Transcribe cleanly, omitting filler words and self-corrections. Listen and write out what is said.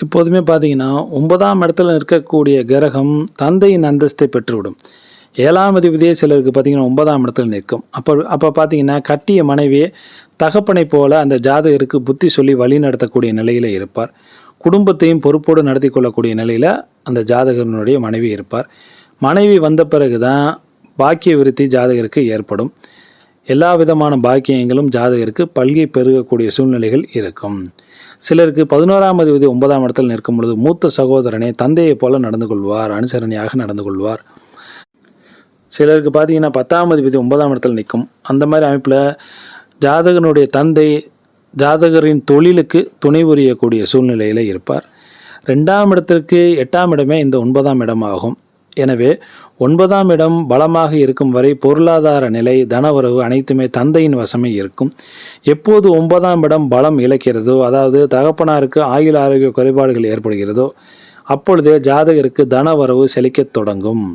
எப்போதுமே பார்த்தீங்கன்னா 9ஆம் இடத்துல இருக்கக்கூடிய கிரகம் தந்தையின் அந்தஸ்தை பெற்றுவிடும். 7ஆம் அதிபதியே சிலருக்கு பார்த்தீங்கன்னா 9ஆம் இடத்துல நிற்கும். அப்போ பார்த்தீங்கன்னா கட்டிய மனைவியே தகப்பனை போல அந்த ஜாதகருக்கு புத்தி சொல்லி வழி நடத்தக்கூடிய நிலையில் இருப்பார். குடும்பத்தையும் பொறுப்போடு நடத்தி கொள்ளக்கூடிய நிலையில் அந்த ஜாதகனுடைய மனைவி இருப்பார். மனைவி வந்த பிறகு தான் பாக்கிய விருத்தி ஜாதகருக்கு ஏற்படும். எல்லா விதமான பாக்கியங்களும் ஜாதகருக்கு பல்கி பெருகக்கூடிய சூழ்நிலைகள் இருக்கும். சிலருக்கு 11ஆம் அதிபதி 9ஆம் இடத்தில் நிற்கும் பொழுது மூத்த சகோதரனை தந்தையை போல நடந்து கொள்வார், அனுசரணையாக நடந்து கொள்வார். சிலருக்கு பார்த்தீங்கன்னா 10ஆம் அதிபதி 9ஆம் இடத்தில் நிற்கும். அந்த மாதிரி அமைப்பில் ஜாதகனுடைய தந்தை ஜாதகரின் தொழிலுக்கு துணை புரியக்கூடிய சூழ்நிலையில் இருப்பார். 2ஆம் இடத்திற்கு 8ஆம் இடமே இந்த 9ஆம் இடமாகும். எனவே 9ஆம் இடம் பலமாக இருக்கும் வரை பொருளாதார நிலை, தனவரவு அனைத்துமே தந்தையின் வசமே இருக்கும். எப்போது 9ஆம் இடம் பலம் இழக்கிறதோ, அதாவது தகப்பனாருக்கு ஆயுள் ஆரோக்கிய குறைபாடுகள் ஏற்படுகிறதோ, அப்பொழுதே ஜாதகருக்கு தனவரவு செழிக்கத் தொடங்கும்.